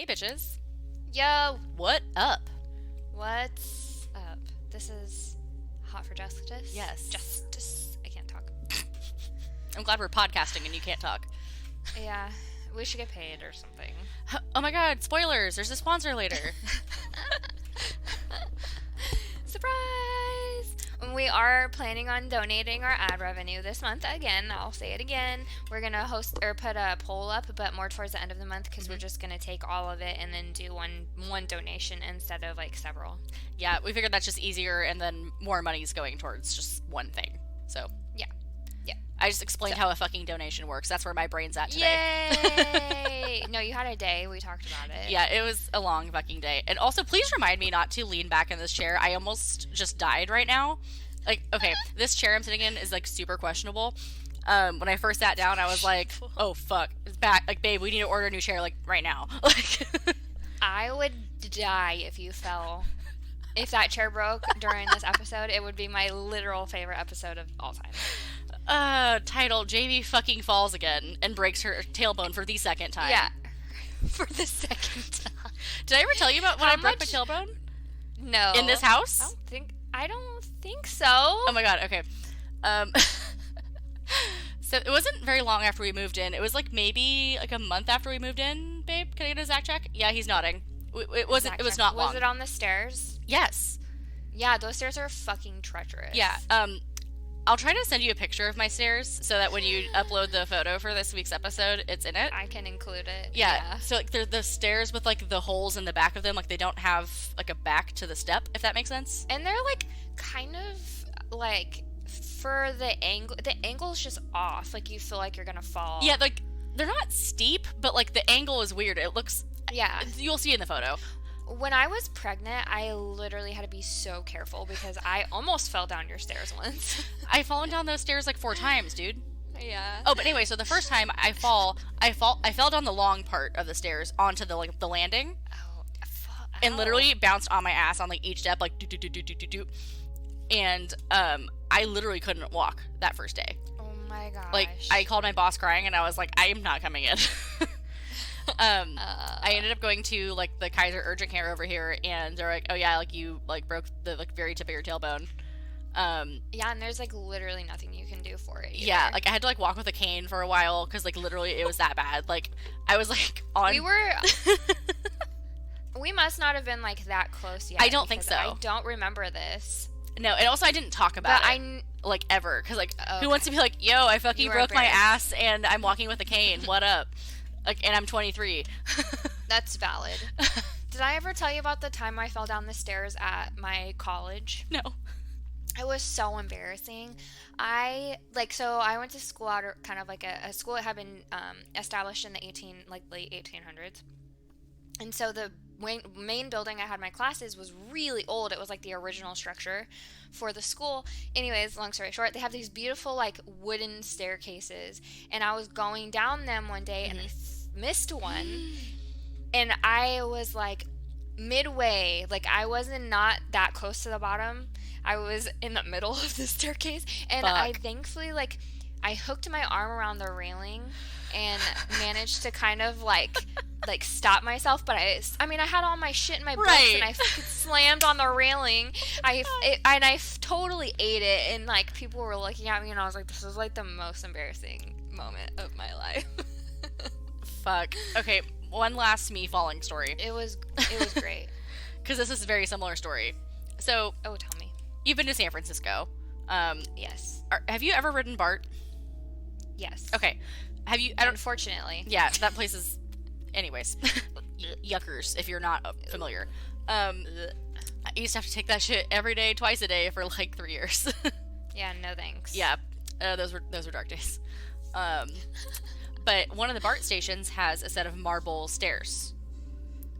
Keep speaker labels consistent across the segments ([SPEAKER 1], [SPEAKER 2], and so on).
[SPEAKER 1] Hey, bitches.
[SPEAKER 2] Yo,
[SPEAKER 1] What up?
[SPEAKER 2] what's up? This is Hot for Justice.
[SPEAKER 1] Yes.
[SPEAKER 2] Justice. I can't talk.
[SPEAKER 1] I'm glad we're podcasting and you can't talk.
[SPEAKER 2] Yeah, we should get paid or something.
[SPEAKER 1] Oh my god, spoilers. There's a sponsor later.
[SPEAKER 2] Surprise! We are planning on donating our ad revenue this month. Again, I'll say it again. We're going to host or put a poll up, but more towards the end of the month because we're just going to take all of it and then do one donation instead of like several.
[SPEAKER 1] Yeah, we figured that's just easier and then more money's going towards just one thing. So,
[SPEAKER 2] Yeah.
[SPEAKER 1] I just explained how a fucking donation works. That's where my brain's at today.
[SPEAKER 2] Yay! No, you had a day. We talked about it.
[SPEAKER 1] Yeah, it was a long fucking day. And also, please remind me not to lean back in this chair. I almost just died right now. Like, okay, this chair I'm sitting in is, like, super questionable. When I first sat down, I was like, oh, fuck. It's back. Like, babe, we need to order a new chair, like, right now. Like,
[SPEAKER 2] I would die if you fell. If that chair broke during this episode, it would be my literal favorite episode of all time.
[SPEAKER 1] titled, Jamie fucking falls again and breaks her tailbone for the second time.
[SPEAKER 2] Yeah. For the second time.
[SPEAKER 1] Did I ever tell you about when
[SPEAKER 2] How
[SPEAKER 1] I broke my
[SPEAKER 2] much-
[SPEAKER 1] tailbone?
[SPEAKER 2] No.
[SPEAKER 1] In this house?
[SPEAKER 2] I don't think so.
[SPEAKER 1] Oh my god, okay. So it wasn't very long after we moved in. It was like maybe like a month after we moved in, babe. Can I get a Zach check? Yeah, he's nodding. It wasn't. It was not long.
[SPEAKER 2] Was it on the stairs?
[SPEAKER 1] Yes.
[SPEAKER 2] Yeah, those stairs are fucking treacherous.
[SPEAKER 1] Yeah. I'll try to send you a picture of my stairs so that when you upload the photo for this week's episode, it's in it.
[SPEAKER 2] I can include it.
[SPEAKER 1] Yeah. So like they're the stairs with like the holes in the back of them, like they don't have like a back to the step, if that makes sense.
[SPEAKER 2] And they're like kind of like for the angle's just off. Like you feel like you're gonna fall.
[SPEAKER 1] Yeah, like they're not steep, but like the angle is weird. It looks.
[SPEAKER 2] Yeah.
[SPEAKER 1] You'll see in the photo.
[SPEAKER 2] When I was pregnant, I literally had to be so careful because I almost fell down your stairs once.
[SPEAKER 1] I've fallen down those stairs like 4 times, dude.
[SPEAKER 2] Yeah.
[SPEAKER 1] Oh, but anyway, so the first time I fell down the long part of the stairs onto the like the landing, and literally bounced on my ass on like each step, like do do do do do do do, and I literally couldn't walk that first day.
[SPEAKER 2] Oh my gosh.
[SPEAKER 1] Like I called my boss crying, and I was like, I am not coming in. I ended up going to like the Kaiser urgent care over here, and they're like, oh yeah, like you like broke the like very tip of your tailbone.
[SPEAKER 2] Yeah, and there's like literally nothing you can do for it either.
[SPEAKER 1] Yeah, like I had to like walk with a cane for a while because like literally it was that bad. Like I was like on.
[SPEAKER 2] We must not have been like that close yet.
[SPEAKER 1] I don't think so.
[SPEAKER 2] I don't remember this.
[SPEAKER 1] No, and also I didn't talk about
[SPEAKER 2] But
[SPEAKER 1] it like ever because like
[SPEAKER 2] Okay.
[SPEAKER 1] who wants to be like, yo, I fucking
[SPEAKER 2] You were
[SPEAKER 1] broke my
[SPEAKER 2] embarrassed.
[SPEAKER 1] ass and I'm walking with a cane. What up? Like, and I'm 23.
[SPEAKER 2] That's valid. Did I ever tell you about the time I fell down the stairs at my college?
[SPEAKER 1] No.
[SPEAKER 2] It was so embarrassing. I went to school out of kind of like a school that had been established in the late 1800s. And so the main building I had my classes was really old. It was like the original structure for the school. Anyways, long story short, they have these beautiful like wooden staircases, and I was going down them one day and I missed one, and I was like midway, like I wasn't not that close to the bottom. I was in the middle of the staircase, and
[SPEAKER 1] Fuck.
[SPEAKER 2] I thankfully like I hooked my arm around the railing and managed to kind of like stop myself, but I mean I had all my shit in my books,
[SPEAKER 1] Right.
[SPEAKER 2] and I fucking slammed on the railing. I totally ate it, and like people were looking at me, and I was like, this is like the most embarrassing moment of my life.
[SPEAKER 1] Fuck. Okay, one last me falling story
[SPEAKER 2] It was great.
[SPEAKER 1] because this is a very similar story. So
[SPEAKER 2] Oh, tell me.
[SPEAKER 1] you've been to San Francisco.
[SPEAKER 2] Yes.
[SPEAKER 1] Have you ever ridden BART?
[SPEAKER 2] Yes.
[SPEAKER 1] Okay. Have you? I don't.
[SPEAKER 2] Unfortunately.
[SPEAKER 1] Yeah, that place is. Anyways, yuckers. If you're not familiar, I used to have to take that shit every day, twice a day for like 3 years.
[SPEAKER 2] Yeah. No thanks.
[SPEAKER 1] Yeah, those were dark days. But one of the BART stations has a set of marble stairs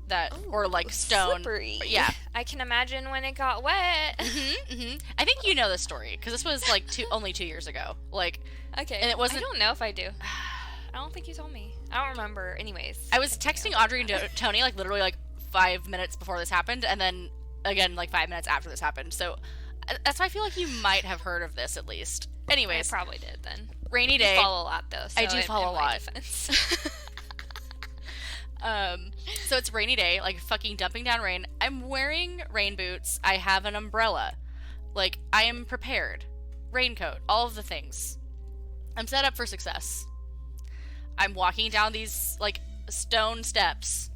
[SPEAKER 1] that, or like stone.
[SPEAKER 2] Slippery.
[SPEAKER 1] Yeah.
[SPEAKER 2] I can imagine when it got wet.
[SPEAKER 1] I think you know this story because this was like only 2 years ago. Like,
[SPEAKER 2] Okay.
[SPEAKER 1] And it wasn't-
[SPEAKER 2] I don't know if I do. I don't think you told me. I don't remember. Anyways.
[SPEAKER 1] I was texting Audrey and Tony like literally like 5 minutes before this happened, and then again like 5 minutes after this happened. So that's why I feel like you might have heard of this at least. Anyways,
[SPEAKER 2] I probably did then.
[SPEAKER 1] rainy day.
[SPEAKER 2] You follow a lot though. So
[SPEAKER 1] I do follow a
[SPEAKER 2] in my
[SPEAKER 1] lot.
[SPEAKER 2] defense.
[SPEAKER 1] So it's a rainy day, like fucking dumping down rain. I'm wearing rain boots. I have an umbrella. Like, I am prepared. Raincoat, all of the things. I'm set up for success. I'm walking down these, like, stone steps.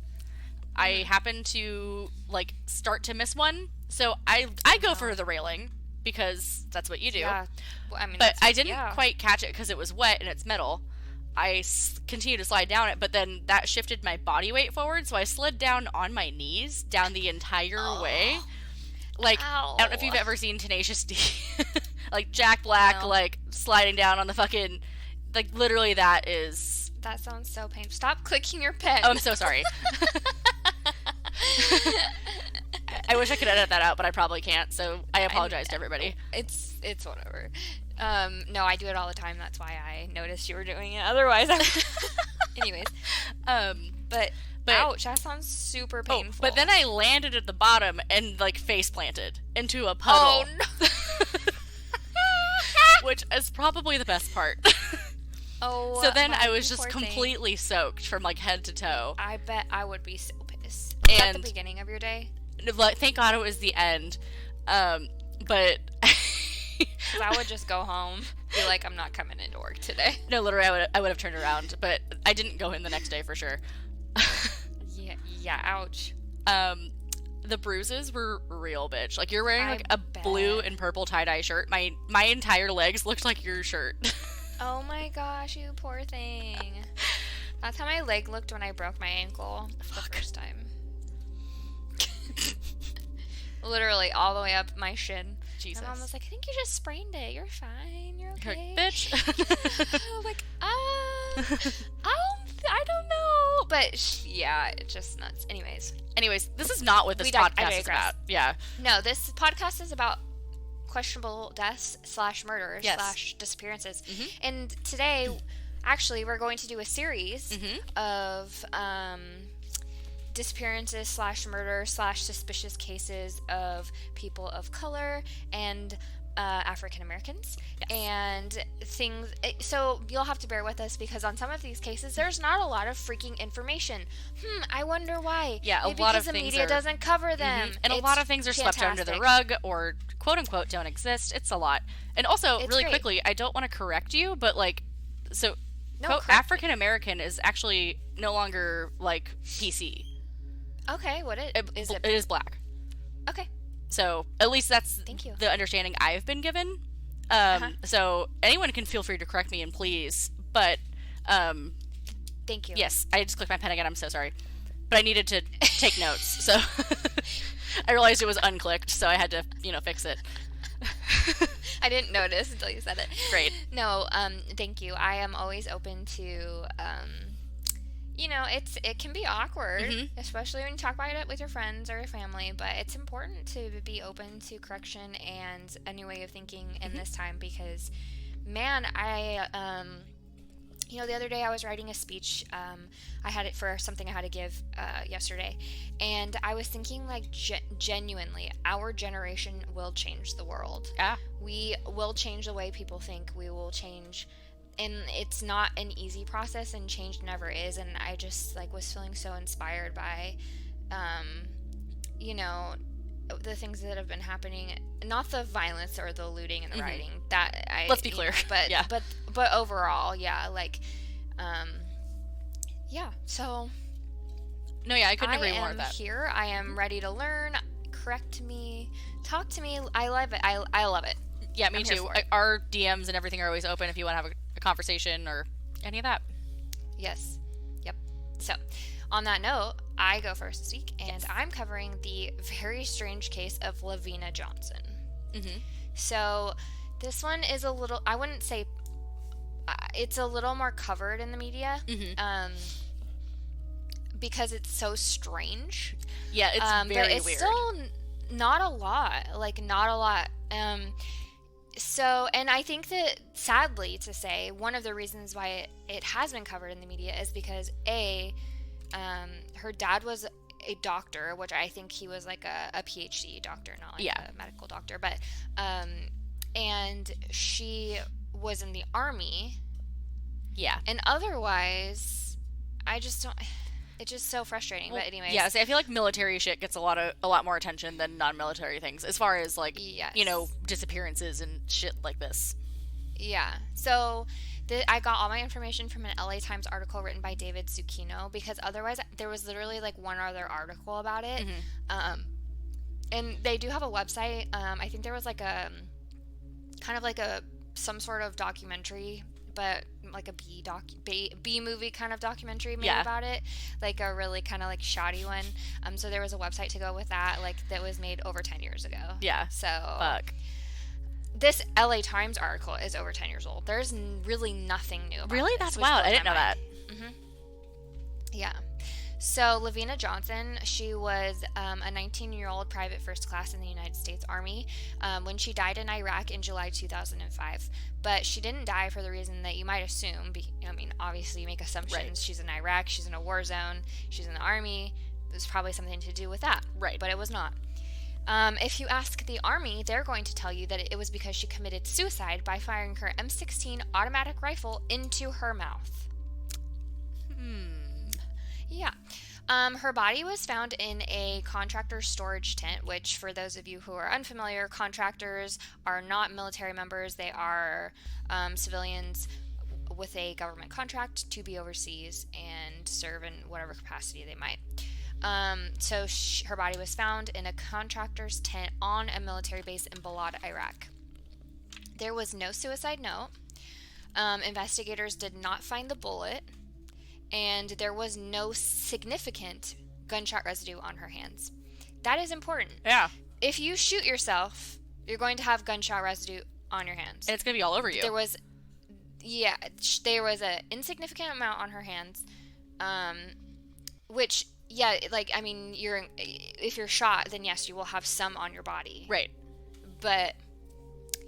[SPEAKER 1] I happen to, like, start to miss one. So I go for the railing because that's what you do.
[SPEAKER 2] Yeah. Well, I mean,
[SPEAKER 1] But I didn't
[SPEAKER 2] yeah.
[SPEAKER 1] quite catch it because it was wet and it's metal. I continued to slide down it, but then that shifted my body weight forward, so I slid down on my knees down the entire way. Like,
[SPEAKER 2] Ow.
[SPEAKER 1] I don't know if you've ever seen Tenacious D. Like, Jack Black,
[SPEAKER 2] No.
[SPEAKER 1] like, sliding down on the fucking... Like, literally that is...
[SPEAKER 2] That sounds so painful. Stop clicking your pen.
[SPEAKER 1] Oh, I'm so sorry. I wish I could edit that out, but I probably can't, so I apologize to everybody.
[SPEAKER 2] It's whatever. No, I do it all the time. That's why I noticed you were doing it. Otherwise, anyways. But ouch, that sounds super painful.
[SPEAKER 1] But then I landed at the bottom and, like, face planted into a puddle.
[SPEAKER 2] Oh no.
[SPEAKER 1] Which is probably the best part.
[SPEAKER 2] Oh.
[SPEAKER 1] So then I
[SPEAKER 2] my
[SPEAKER 1] was just
[SPEAKER 2] poor thing.
[SPEAKER 1] completely soaked from, like, head to toe.
[SPEAKER 2] I bet I would be so pissed. Was that the
[SPEAKER 1] And-
[SPEAKER 2] beginning of your day?
[SPEAKER 1] Like, thank God it was the end. But
[SPEAKER 2] 'Cause I would just go home, be like, I'm not coming into work today.
[SPEAKER 1] no, literally, I would have turned around, but I didn't go in the next day for sure.
[SPEAKER 2] Yeah, ouch.
[SPEAKER 1] The bruises were real, bitch. Like, you're wearing, like,
[SPEAKER 2] I
[SPEAKER 1] a blue and purple tie-dye shirt. My entire legs looked like your shirt.
[SPEAKER 2] Oh my gosh, you poor thing. That's how my leg looked when I broke my ankle the first time. Literally all the way up my shin.
[SPEAKER 1] Jesus.
[SPEAKER 2] My mom was like, I think you just sprained it. You're fine. You're
[SPEAKER 1] Like,
[SPEAKER 2] okay.
[SPEAKER 1] bitch.
[SPEAKER 2] I was like, I don't know. But yeah, it's just nuts.
[SPEAKER 1] Anyways, this is not what this
[SPEAKER 2] I
[SPEAKER 1] podcast is
[SPEAKER 2] digress.
[SPEAKER 1] about. Yeah.
[SPEAKER 2] No, this podcast is about questionable deaths / murders
[SPEAKER 1] Yes.
[SPEAKER 2] / disappearances.
[SPEAKER 1] Mhm.
[SPEAKER 2] And today, actually, we're going to do a series
[SPEAKER 1] Mhm.
[SPEAKER 2] of disappearances / murder / suspicious cases of people of color and African Americans.
[SPEAKER 1] Yes.
[SPEAKER 2] And things. So you'll have to bear with us because on some of these cases, there's not a lot of freaking information. I wonder why.
[SPEAKER 1] Yeah, a
[SPEAKER 2] Maybe
[SPEAKER 1] lot
[SPEAKER 2] because
[SPEAKER 1] of
[SPEAKER 2] the
[SPEAKER 1] things
[SPEAKER 2] media
[SPEAKER 1] are-
[SPEAKER 2] doesn't cover them.
[SPEAKER 1] And a
[SPEAKER 2] It's
[SPEAKER 1] lot of things are swept under the
[SPEAKER 2] fantastic.
[SPEAKER 1] rug or quote unquote don't exist. It's a lot. And also,
[SPEAKER 2] It's
[SPEAKER 1] really
[SPEAKER 2] great.
[SPEAKER 1] quickly, I don't want to correct you, but like, so
[SPEAKER 2] No,
[SPEAKER 1] quote,
[SPEAKER 2] correct me.
[SPEAKER 1] African American is actually no longer like PC.
[SPEAKER 2] Okay, what is it?
[SPEAKER 1] It is black.
[SPEAKER 2] Okay,
[SPEAKER 1] So at least that's
[SPEAKER 2] thank you.
[SPEAKER 1] the understanding I've been given. So anyone can feel free to correct me and please. But
[SPEAKER 2] Thank you.
[SPEAKER 1] yes, I just clicked my pen again. I'm so sorry. But I needed to take notes, so I realized it was unclicked, so I had to, fix it.
[SPEAKER 2] I didn't notice until you said it.
[SPEAKER 1] Great.
[SPEAKER 2] No, thank you. I am always open to, it can be awkward,
[SPEAKER 1] Mhm.
[SPEAKER 2] especially when you talk about it with your friends or your family, but it's important to be open to correction and a new way of thinking in this time because, man, the other day I was writing a speech. I had it for something I had to give yesterday, and I was thinking like genuinely, our generation will change the world.
[SPEAKER 1] Yeah.
[SPEAKER 2] We will change the way people think. We will change, and it's not an easy process, and change never is. And I just was feeling so inspired by, the things that have been happening. Not the violence or the looting and the rioting. That
[SPEAKER 1] Let's be clear.
[SPEAKER 2] But
[SPEAKER 1] Yeah.
[SPEAKER 2] but overall, yeah, yeah. So
[SPEAKER 1] No, yeah, I couldn't
[SPEAKER 2] I
[SPEAKER 1] agree more
[SPEAKER 2] am
[SPEAKER 1] with that.
[SPEAKER 2] here. I am ready to learn. Correct me. Talk to me. I love it. I love it.
[SPEAKER 1] Yeah, me
[SPEAKER 2] I'm here
[SPEAKER 1] too.
[SPEAKER 2] for it.
[SPEAKER 1] Our DMs and everything are always open if you want to have a conversation or any of that.
[SPEAKER 2] Yes. Yep. So, on that note, I go first this week, and I'm covering the very strange case of Lavina Johnson.
[SPEAKER 1] Mm-hmm.
[SPEAKER 2] So, this one is a little, I wouldn't say, it's a little more covered in the media,
[SPEAKER 1] Mm-hmm.
[SPEAKER 2] because it's so strange.
[SPEAKER 1] Yeah, it's
[SPEAKER 2] but
[SPEAKER 1] very
[SPEAKER 2] it's
[SPEAKER 1] weird.
[SPEAKER 2] still not a lot. Not a lot. So, and I think that, sadly to say, one of the reasons why it has been covered in the media is because, her dad was a doctor, which I think he was like a PhD doctor, not like a medical doctor, but, and she was in the army,
[SPEAKER 1] Yeah.
[SPEAKER 2] and otherwise, I just don't, It's just so frustrating.
[SPEAKER 1] Well,
[SPEAKER 2] But anyways,
[SPEAKER 1] yeah, see, I feel like military shit gets a lot more attention than non-military things, as far as like,
[SPEAKER 2] yes.
[SPEAKER 1] disappearances and shit like this.
[SPEAKER 2] Yeah. So I got all my information from an LA Times article written by David Zucchino, because otherwise there was literally like one other article about it. And they do have a website. I think there was like a kind of like some sort of documentary, but like a B movie kind of documentary made about it, like a really kind of like shoddy one. So there was a website to go with that, like that was made over 10 years ago.
[SPEAKER 1] Yeah.
[SPEAKER 2] So
[SPEAKER 1] fuck.
[SPEAKER 2] This LA Times article is over 10 years old. There's really nothing new about
[SPEAKER 1] Really?
[SPEAKER 2] this,
[SPEAKER 1] That's wild. I didn't know that.
[SPEAKER 2] Yeah. So Lavina Johnson, she was a 19-year-old private first class in the United States Army when she died in Iraq in July 2005. But she didn't die for the reason that you might assume. I mean, obviously you make assumptions. Right. She's in Iraq. She's in a war zone. She's in the Army. There's probably something to do with that.
[SPEAKER 1] Right.
[SPEAKER 2] But it was not. If you ask the Army, they're going to tell you that it was because she committed suicide by firing her M16 automatic rifle into her mouth. Yeah. Her body was found in a contractor's storage tent, which, for those of you who are unfamiliar, contractors are not military members. They are civilians with a government contract to be overseas and serve in whatever capacity they might. So her body was found in a contractor's tent on a military base in Balad, Iraq. There was no suicide note. Investigators did not find the bullet. And there was no significant gunshot residue on her hands. That is important.
[SPEAKER 1] Yeah.
[SPEAKER 2] If you shoot yourself, you're going to have gunshot residue on your hands.
[SPEAKER 1] And it's going to be all over you.
[SPEAKER 2] There was an insignificant amount on her hands, which, yeah, like, I mean, if you're shot, then yes, you will have some on your body.
[SPEAKER 1] Right.
[SPEAKER 2] But,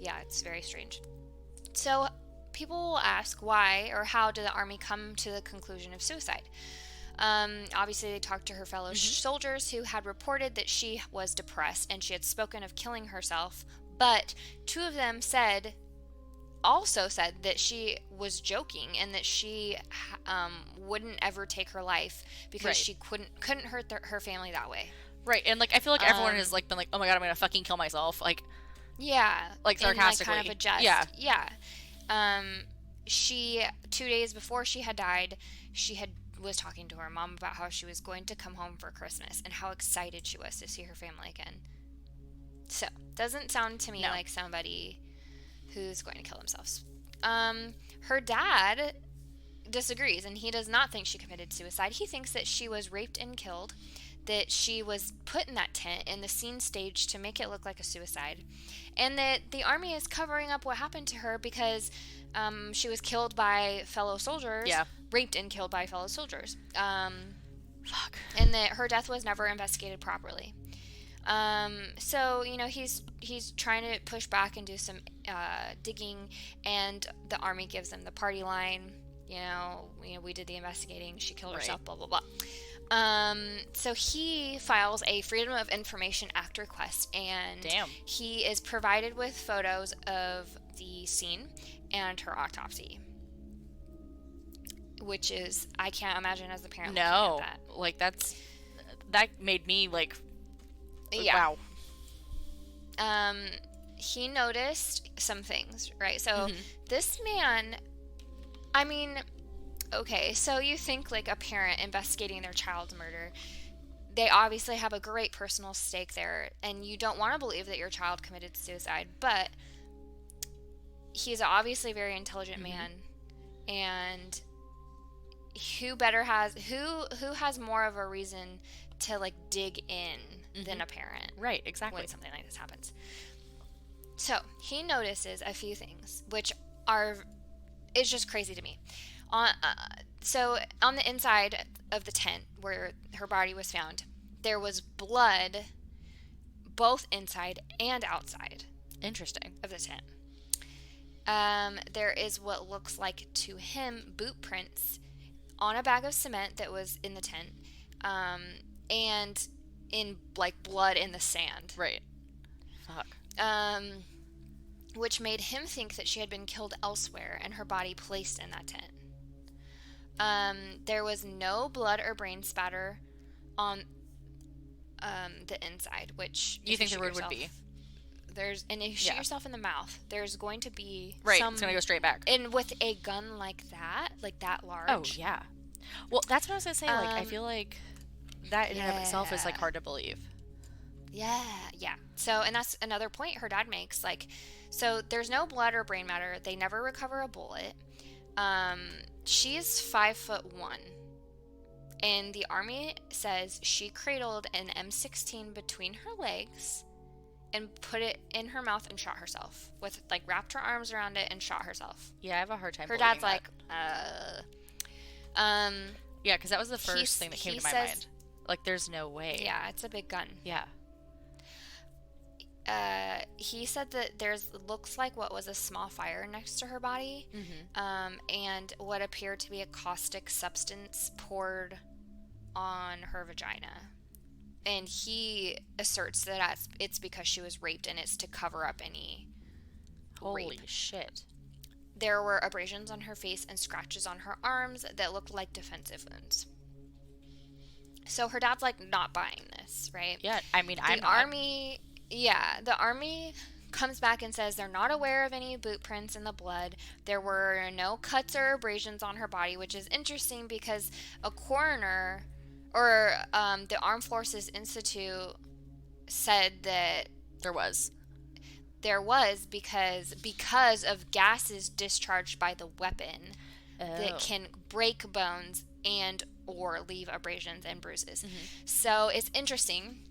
[SPEAKER 2] yeah, it's very strange. So people will ask why or how did the Army come to the conclusion of suicide. Obviously, they talked to her fellow soldiers who had reported that she was depressed and she had spoken of killing herself, but two of them also said that she was joking and that she wouldn't ever take her life because she couldn't hurt her family that way.
[SPEAKER 1] Right, and like I feel like everyone has like been like, oh my god, I'm gonna fucking kill myself, like,
[SPEAKER 2] yeah,
[SPEAKER 1] like sarcastically,
[SPEAKER 2] and, like, kind of a jest. Yeah. She 2 days before she had died, was talking to her mom about how she was going to come home for Christmas and how excited she was to see her family again. So, doesn't sound to me like somebody who's going to kill themselves. Her dad disagrees, and he does not think she committed suicide. He thinks that she was raped and killed, that she was put in that tent and the scene staged to make it look like a suicide, and that the Army is covering up what happened to her because she was killed by fellow soldiers. Yeah. Raped and killed by fellow soldiers.
[SPEAKER 1] Fuck.
[SPEAKER 2] And that her death was never investigated properly. So, he's trying to push back and do some digging, and the Army gives them the party line. We did the investigating. She killed herself, blah, blah, blah. So he files a Freedom of Information Act request, and he is provided with photos of the scene and her autopsy, which is, I can't imagine as a parent looking at that.
[SPEAKER 1] Like that made me like,
[SPEAKER 2] wow. He noticed some things, right? So this man, I mean, okay, so you think like a parent investigating their child's murder, they obviously have a great personal stake there, and you don't want to believe that your child committed suicide, but he's obviously a very intelligent man, and who has more of a reason to like dig in than a parent?
[SPEAKER 1] Right, exactly.
[SPEAKER 2] When something like this happens. So he notices a few things, which it's just crazy to me. So on the inside of the tent where her body was found, there was blood both inside and outside.
[SPEAKER 1] Interesting.
[SPEAKER 2] Of the tent. There is what looks like to him boot prints on a bag of cement that was in the tent, and in like blood in the sand.
[SPEAKER 1] Right. Fuck.
[SPEAKER 2] Which made him think that she had been killed elsewhere and her body placed in that tent. There was no blood or brain spatter on the inside, which
[SPEAKER 1] You think
[SPEAKER 2] shoot
[SPEAKER 1] there would
[SPEAKER 2] yourself,
[SPEAKER 1] be?
[SPEAKER 2] and if you shoot
[SPEAKER 1] Yeah.
[SPEAKER 2] yourself in the mouth, there's going to be
[SPEAKER 1] Right,
[SPEAKER 2] some,
[SPEAKER 1] it's gonna go straight back.
[SPEAKER 2] and with a gun like that large.
[SPEAKER 1] Oh, yeah. Well, that's what I was gonna say. Like, I feel like that in and of itself is, like,
[SPEAKER 2] Yeah.
[SPEAKER 1] hard to believe.
[SPEAKER 2] Yeah. So, and that's another point her dad makes. Like, so there's no blood or brain matter. They never recover a bullet. She's 5'1", and the Army says she cradled an M16 between her legs and put it in her mouth and shot herself with, like, wrapped her arms around it and shot herself.
[SPEAKER 1] Yeah, I have a hard time
[SPEAKER 2] Her
[SPEAKER 1] believing
[SPEAKER 2] dad's like,
[SPEAKER 1] Yeah, because that was the first thing that came to my mind. Like, there's no way.
[SPEAKER 2] yeah, it's a big gun.
[SPEAKER 1] Yeah.
[SPEAKER 2] He said that looks like what was a small fire next to her body, and what appeared to be a caustic substance poured on her vagina. And he asserts that it's because she was raped, and it's to cover up any
[SPEAKER 1] Holy
[SPEAKER 2] rape.
[SPEAKER 1] shit.
[SPEAKER 2] There were abrasions on her face and scratches on her arms that looked like defensive wounds. So her dad's, like, not buying this, right?
[SPEAKER 1] Yeah, I mean,
[SPEAKER 2] The Army comes back and says they're not aware of any boot prints in the blood. There were no cuts or abrasions on her body, which is interesting because a coroner or the Armed Forces Institute said that
[SPEAKER 1] there was
[SPEAKER 2] because of gases discharged by the weapon that can break bones and or leave abrasions and bruises. So it's interesting.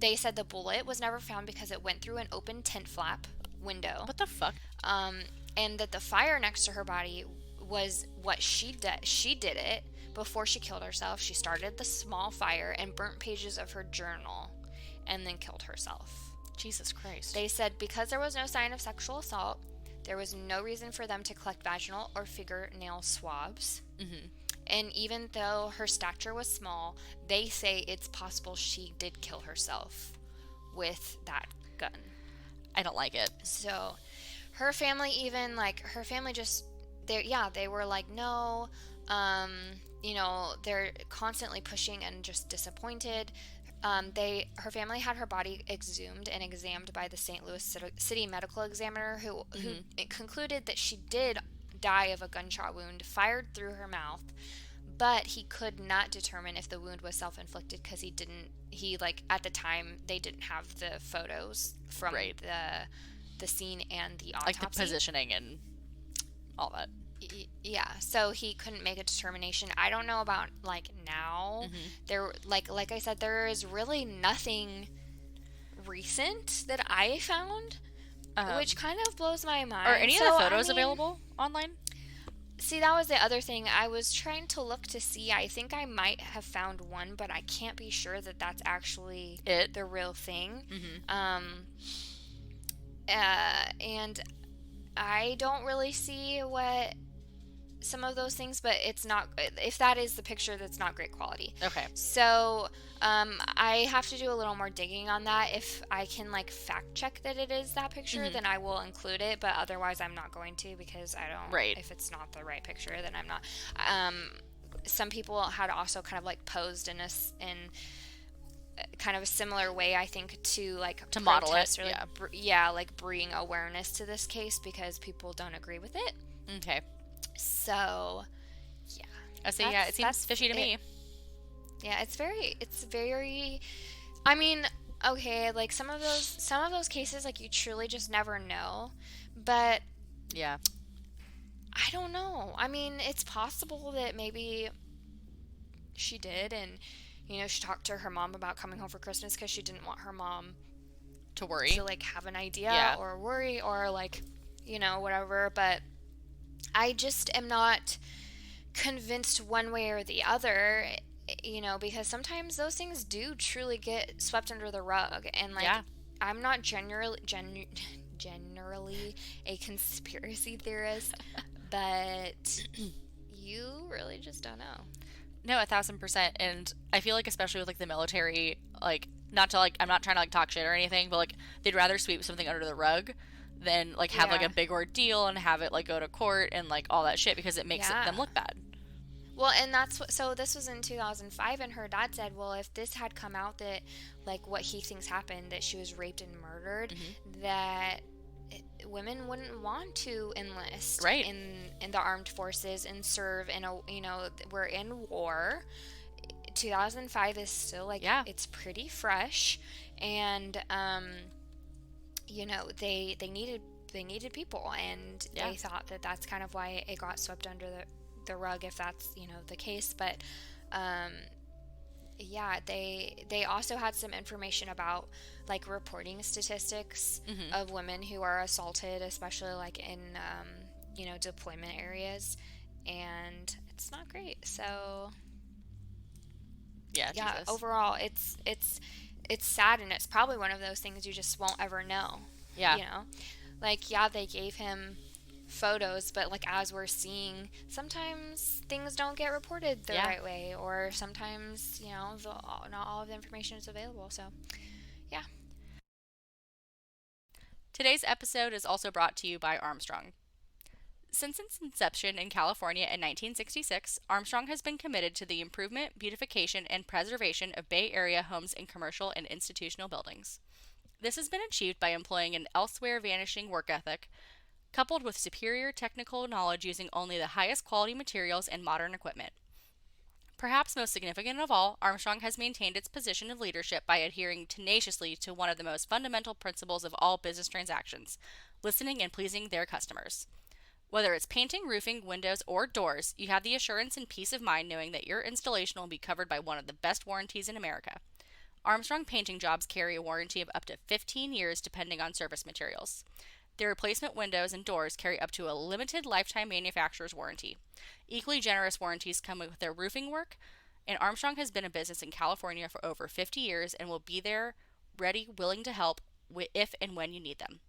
[SPEAKER 2] They said the bullet was never found because it went through an open tent flap window.
[SPEAKER 1] What the fuck?
[SPEAKER 2] And that the fire next to her body was what she did. She did it before she killed herself. She started the small fire and burnt pages of her journal and then killed herself.
[SPEAKER 1] Jesus Christ.
[SPEAKER 2] They said because there was no sign of sexual assault, there was no reason for them to collect vaginal or fingernail swabs. And even though her stature was small, they say it's possible she did kill herself with that gun.
[SPEAKER 1] I don't like it.
[SPEAKER 2] So her family even, like, they were like, no, they're constantly pushing and just disappointed. Her family had her body exhumed and examined by the St. Louis City Medical Examiner, who concluded that she did die of a gunshot wound fired through her mouth, but he could not determine if the wound was self-inflicted because at the time they didn't have the photos from the scene and the autopsy,
[SPEAKER 1] like the positioning and all that.
[SPEAKER 2] Yeah, so he couldn't make a determination. I don't know about, like, now. There, like I said, there is really nothing recent that I found, which kind of blows my mind.
[SPEAKER 1] Are any of the photos available online?
[SPEAKER 2] See, that was the other thing. I was trying to look to see. I think I might have found one, but I can't be sure that that's actually the real thing. And I don't really see what some of those things, but it's not, if that is the picture, that's not great quality.
[SPEAKER 1] Okay.
[SPEAKER 2] So I have to do a little more digging on that. If I can, like, fact check that it is that picture, then I will include it, but otherwise I'm not going to, because I don't, if it's not the right picture, then I'm not. Some people had also kind of, like, posed in kind of a similar way, I think, to, like,
[SPEAKER 1] to model it,
[SPEAKER 2] or like bring awareness to this case because people don't agree with it.
[SPEAKER 1] Okay.
[SPEAKER 2] So, yeah.
[SPEAKER 1] I say, it seems fishy to me.
[SPEAKER 2] Yeah, it's very, I mean, okay, like, some of those cases, like, you truly just never know, but
[SPEAKER 1] yeah,
[SPEAKER 2] I don't know. I mean, it's possible that maybe she did, and, she talked to her mom about coming home for Christmas because she didn't want her mom
[SPEAKER 1] to worry,
[SPEAKER 2] to, like, have an idea or worry or, like, whatever, but I just am not convinced one way or the other, because sometimes those things do truly get swept under the rug, and, like, I'm not generally a conspiracy theorist, but you really just don't know.
[SPEAKER 1] No, 1,000%. And I feel like, especially with, like, the military, like, not to, like, I'm not trying to, like, talk shit or anything, but, like, they'd rather sweep something under the rug than like have like
[SPEAKER 2] Yeah.
[SPEAKER 1] a big ordeal and have it like go to court and like all that shit, because it makes
[SPEAKER 2] Yeah.
[SPEAKER 1] them look bad.
[SPEAKER 2] Well, and that's what, so this was in 2005, and her dad said, well, if this had come out that, like, what he thinks happened, that she was raped and murdered, that women wouldn't want to enlist
[SPEAKER 1] Right.
[SPEAKER 2] in the armed forces and serve in a, we're in war. 2005 is still, like,
[SPEAKER 1] Yeah.
[SPEAKER 2] it's pretty fresh, and, they needed people, and
[SPEAKER 1] Yeah.
[SPEAKER 2] they thought that that's kind of why it got swept under the rug, if that's the case. But yeah, they also had some information about like reporting statistics of women who are assaulted, especially like in deployment areas, and it's not great. So
[SPEAKER 1] Yeah.
[SPEAKER 2] yeah,
[SPEAKER 1] Jesus.
[SPEAKER 2] overall it's sad, and it's probably one of those things you just won't ever know.
[SPEAKER 1] Yeah.
[SPEAKER 2] Like, yeah, they gave him photos, but like as we're seeing, sometimes things don't get reported the right way, or sometimes not all of the information is available. So yeah.
[SPEAKER 1] Today's episode is also brought to you by Armstrong. Since its inception in California in 1966, Armstrong has been committed to the improvement, beautification, and preservation of Bay Area homes and commercial and institutional buildings. This has been achieved by employing an elsewhere vanishing work ethic, coupled with superior technical knowledge using only the highest quality materials and modern equipment. Perhaps most significant of all, Armstrong has maintained its position of leadership by adhering tenaciously to one of the most fundamental principles of all business transactions: listening and pleasing their customers. Whether it's painting, roofing, windows, or doors, you have the assurance and peace of mind knowing that your installation will be covered by one of the best warranties in America. Armstrong painting jobs carry a warranty of up to 15 years depending on service materials. Their replacement windows and doors carry up to a limited lifetime manufacturer's warranty. Equally generous warranties come with their roofing work, and Armstrong has been in business in California for over 50 years and will be there, ready, willing to help if and when you need them.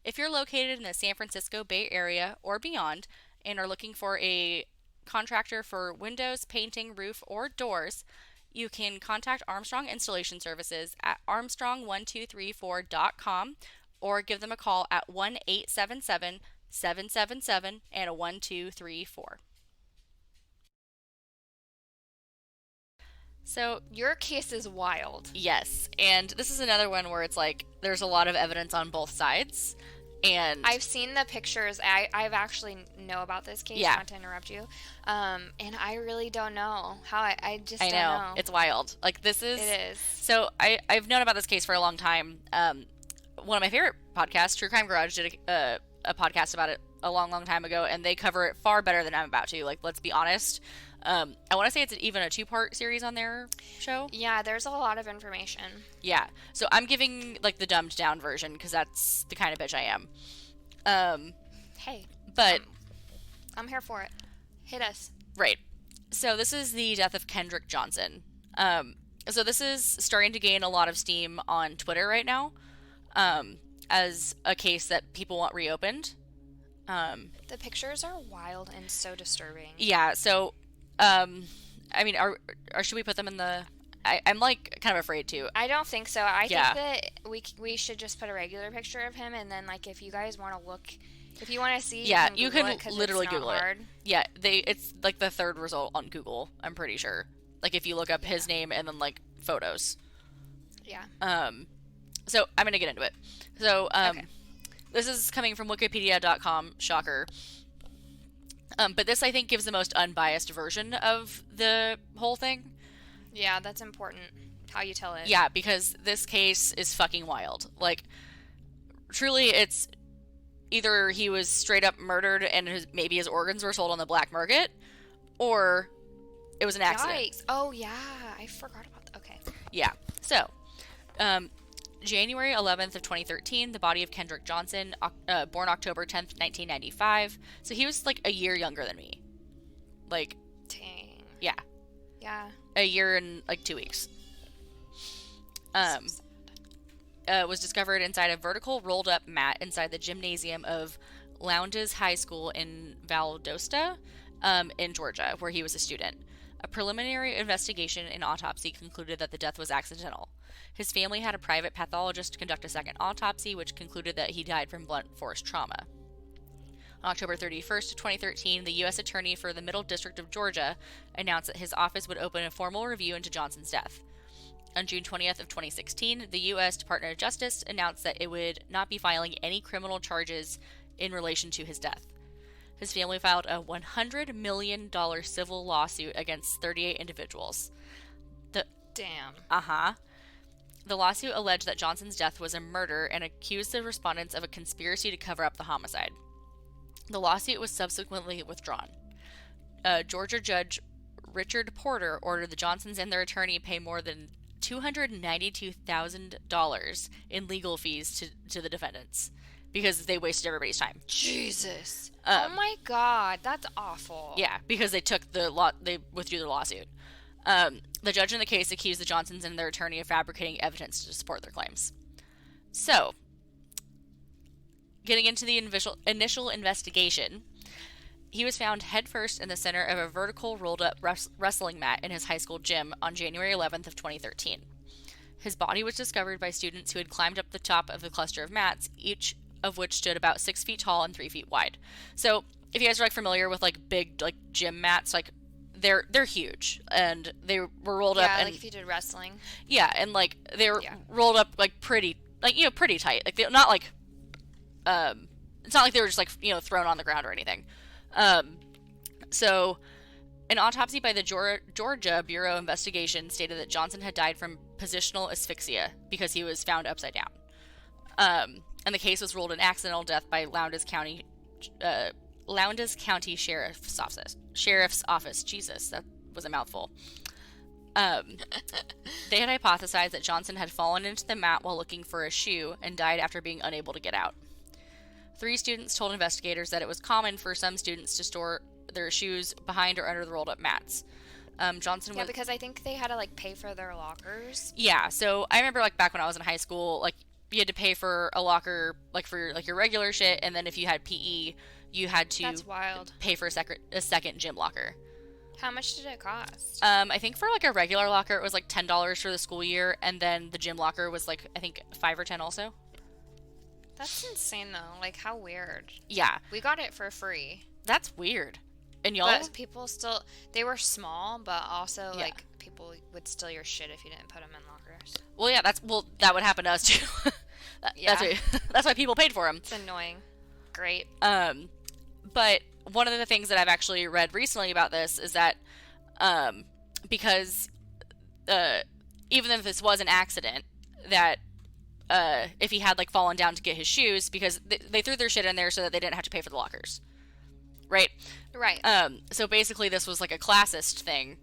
[SPEAKER 1] If you're located in the San Francisco Bay Area or beyond and are looking for a contractor for windows, painting, roof, or doors, you can contact Armstrong Installation Services at armstrong1234.com or give them a call at 1-877-777 and a 1234. So,
[SPEAKER 2] Your case is wild.
[SPEAKER 1] yes, and this is another one where it's like there's a lot of evidence on both sides. And
[SPEAKER 2] I've seen the pictures. I've actually know about this case,
[SPEAKER 1] Yeah.
[SPEAKER 2] not to interrupt you. And I really don't know how. I just
[SPEAKER 1] I
[SPEAKER 2] don't
[SPEAKER 1] know,
[SPEAKER 2] know.
[SPEAKER 1] it's wild. Like, this is
[SPEAKER 2] It is.
[SPEAKER 1] So I've known about this case for a long time. One of my favorite podcasts, True Crime Garage, did a podcast about it a long, long time ago, and they cover it far better than I'm about to. Like, let's be honest. I want to say it's even a 2-part series on their show.
[SPEAKER 2] Yeah, there's a lot of information.
[SPEAKER 1] Yeah. So I'm giving like the dumbed down version because that's the kind of bitch I am.
[SPEAKER 2] Hey,
[SPEAKER 1] But
[SPEAKER 2] I'm here for it. Hit us.
[SPEAKER 1] right. So this is the death of Kendrick Johnson. So this is starting to gain a lot of steam on Twitter right now, as a case that people want reopened.
[SPEAKER 2] The pictures are wild and so disturbing.
[SPEAKER 1] Yeah. So, I mean, or should we put them in the? I'm like kind of afraid to.
[SPEAKER 2] I don't think so. I
[SPEAKER 1] Yeah.
[SPEAKER 2] think that we should just put a regular picture of him, and then like if you guys want to look, if you want to see,
[SPEAKER 1] Yeah, you
[SPEAKER 2] Google
[SPEAKER 1] can
[SPEAKER 2] it 'cause
[SPEAKER 1] literally
[SPEAKER 2] it's not
[SPEAKER 1] Google it.
[SPEAKER 2] hard.
[SPEAKER 1] Yeah, it's like the third result on Google, I'm pretty sure. Like if you look up his name and then like photos.
[SPEAKER 2] Yeah.
[SPEAKER 1] So I'm gonna get into it. So
[SPEAKER 2] Okay.
[SPEAKER 1] this is coming from Wikipedia.com. Shocker. But this I think gives the most unbiased version of the whole thing.
[SPEAKER 2] Yeah, that's important. How you tell it.
[SPEAKER 1] Yeah, because this case is fucking wild. Like, truly, it's either he was straight up murdered and maybe his organs were sold on the black market, or it was an accident.
[SPEAKER 2] Yikes. Oh yeah, I forgot about that. Okay.
[SPEAKER 1] Yeah. So, January 11th of 2013, the body of Kendrick Johnson, born October 10th, 1995. So he was like a year younger than me. Like,
[SPEAKER 2] Dang.
[SPEAKER 1] yeah,
[SPEAKER 2] Yeah.
[SPEAKER 1] a year and like 2 weeks. Was discovered inside a vertical rolled up mat inside the gymnasium of Lowndes High School in Valdosta, in Georgia, where he was a student. A preliminary investigation and autopsy concluded that the death was accidental. His family had a private pathologist conduct a second autopsy, which concluded that he died from blunt force trauma. On October 31st, 2013, the U.S. Attorney for the Middle District of Georgia announced that his office would open a formal review into Johnson's death. On June 20th of 2016, the U.S. Department of Justice announced that it would not be filing any criminal charges in relation to his death. His family filed a $100 million civil lawsuit against 38 individuals.
[SPEAKER 2] Damn.
[SPEAKER 1] The lawsuit alleged that Johnson's death was a murder and accused the respondents of a conspiracy to cover up the homicide. The lawsuit was subsequently withdrawn. Georgia Judge Richard Porter ordered the Johnsons and their attorney pay more than $292,000 in legal fees to the defendants because they wasted everybody's time.
[SPEAKER 2] Jesus. Oh my God, that's awful.
[SPEAKER 1] Yeah, because they withdrew their lawsuit. The judge in the case accused the Johnsons and their attorney of fabricating evidence to support their claims. So, getting into the initial investigation, he was found headfirst in the center of a vertical rolled-up wrestling mat in his high school gym on January 11th of 2013. His body was discovered by students who had climbed up the top of the cluster of mats, each of which stood about 6 feet tall and 3 feet wide. So, if you guys are familiar with big gym mats, they're huge, and they were rolled up.
[SPEAKER 2] Yeah,
[SPEAKER 1] and
[SPEAKER 2] if you did wrestling.
[SPEAKER 1] Yeah, and they were rolled up pretty tight. They're not it's not like they were just thrown on the ground or anything. So, an autopsy by the Georgia Bureau of Investigation stated that Johnson had died from positional asphyxia because he was found upside down. And the case was ruled an accidental death by Lowndes County Sheriff's Office. Jesus, that was a mouthful. They had hypothesized that Johnson had fallen into the mat while looking for a shoe and died after being unable to get out. 3 students told investigators that it was common for some students to store their shoes behind or under the rolled-up mats. Johnson was...
[SPEAKER 2] Yeah, because I think they had to, pay for their lockers.
[SPEAKER 1] Yeah, so I remember, back when I was in high school, you had to pay for a locker, for, your regular shit, and then if you had PE, you had to...
[SPEAKER 2] That's wild.
[SPEAKER 1] Pay for a second gym locker.
[SPEAKER 2] How much did it cost?
[SPEAKER 1] I think for, a regular locker, it was, $10 for the school year, and then the gym locker was, I think $5 or $10 also.
[SPEAKER 2] That's insane, though. How weird.
[SPEAKER 1] Yeah.
[SPEAKER 2] We got it for free.
[SPEAKER 1] That's weird. And y'all...
[SPEAKER 2] But people still... They were small, but also, people would steal your shit if you didn't put them in lockers.
[SPEAKER 1] Well, yeah, that would happen to us, too. That's why people paid for them.
[SPEAKER 2] It's annoying. Great.
[SPEAKER 1] But one of the things that I've actually read recently about this is that, because, even if this was an accident, that, if he had fallen down to get his shoes, because they threw their shit in there so that they didn't have to pay for the lockers, right?
[SPEAKER 2] Right.
[SPEAKER 1] So basically, this was a classist thing,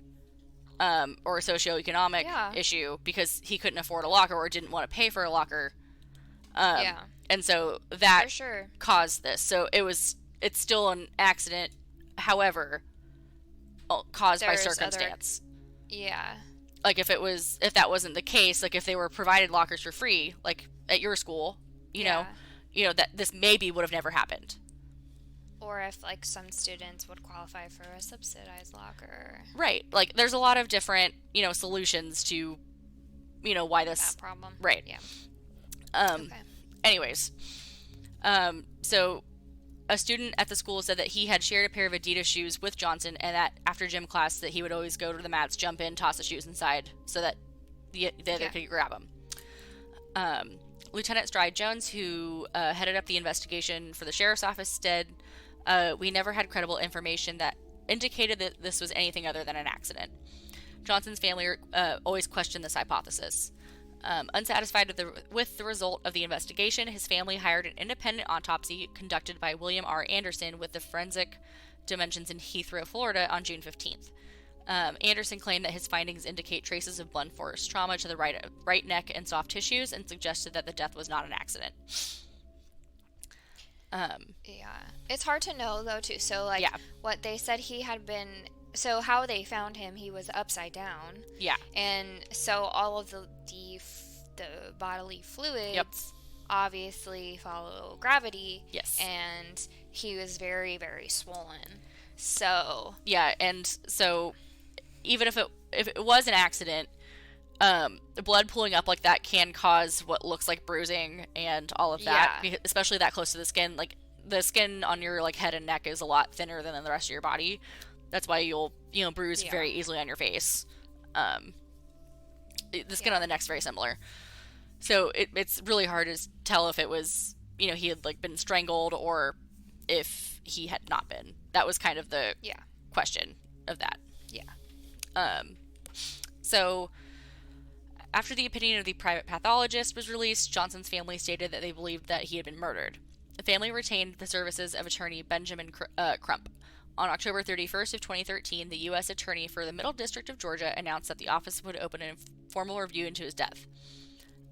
[SPEAKER 1] or a socioeconomic issue because he couldn't afford a locker or didn't want to pay for a locker. And so that
[SPEAKER 2] for sure
[SPEAKER 1] caused this. So it's still an accident, however, caused by circumstance. If that wasn't the case, if they were provided lockers for free, at your school, you know, that this maybe would have never happened.
[SPEAKER 2] Or if, some students would qualify for a subsidized locker.
[SPEAKER 1] Right. There's a lot of different, solutions to, why this...
[SPEAKER 2] That problem.
[SPEAKER 1] Right.
[SPEAKER 2] Yeah.
[SPEAKER 1] Okay. Anyways. So, a student at the school said that he had shared a pair of Adidas shoes with Johnson, and that after gym class that he would always go to the mats, jump in, toss the shoes inside, so that the other could grab them. Lieutenant Stride Jones, who headed up the investigation for the sheriff's office, said, "We never had credible information that indicated that this was anything other than an accident." Johnson's family always questioned this hypothesis. Unsatisfied with the result of the investigation, his family hired an independent autopsy conducted by William R. Anderson with the Forensic Dimensions in Heathrow, Florida, on June 15th. Anderson claimed that his findings indicate traces of blunt force trauma to the right neck and soft tissues, and suggested that the death was not an accident.
[SPEAKER 2] It's hard to know, though, too. So, what they said he had been... So, how they found him, he was upside down.
[SPEAKER 1] Yeah.
[SPEAKER 2] And so, all of the bodily fluids obviously follow gravity.
[SPEAKER 1] Yes.
[SPEAKER 2] And he was very, very swollen. So...
[SPEAKER 1] Yeah, and so... even if it was an accident, the blood pooling up like that can cause what looks like bruising and all of that, especially that close to the skin. Like, the skin on your like head and neck is a lot thinner than the rest of your body. That's why you'll bruise very easily on your face. The skin on the neck's very similar, so it's really hard to tell if it was he had like been strangled or if he had not been. That was kind of the question of that. So after the opinion of the private pathologist was released, Johnson's family stated that they believed that he had been murdered. The family retained the services of attorney Benjamin Crump. On October 31st of 2013, the U.S. Attorney for the Middle District of Georgia announced that the office would open a formal review into his death.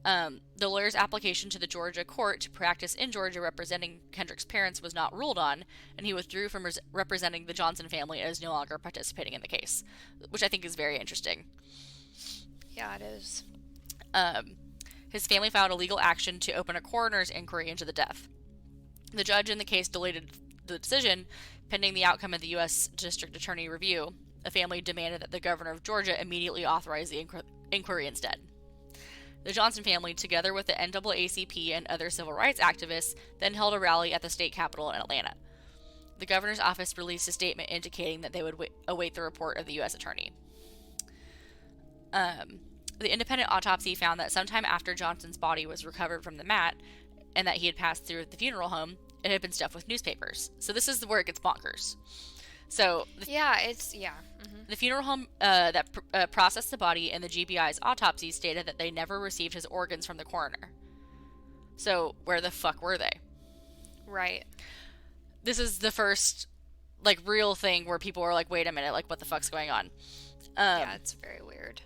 [SPEAKER 1] The lawyer's application to the Georgia court to practice in Georgia representing Kendrick's parents was not ruled on, and he withdrew from representing the Johnson family and is no longer participating in the case, which I think is very interesting.
[SPEAKER 2] Yeah, it is.
[SPEAKER 1] His family filed a legal action to open a coroner's inquiry into the death. The judge in the case delayed the decision pending the outcome of the U.S. District Attorney review. The family demanded that the governor of Georgia immediately authorize the inquiry instead. The Johnson family, together with the NAACP and other civil rights activists, then held a rally at the state capitol in Atlanta. The governor's office released a statement indicating that they would await the report of the U.S. Attorney. The independent autopsy found that sometime after Johnson's body was recovered from the mat and that he had passed through the funeral home, it had been stuffed with newspapers. So this is where it gets bonkers. So the funeral home that processed the body and the GBI's autopsy stated that they never received his organs from the coroner. So where the fuck were they?
[SPEAKER 2] Right.
[SPEAKER 1] This is the first like real thing where people are like, wait a minute, like what the fuck's going on?
[SPEAKER 2] It's very weird.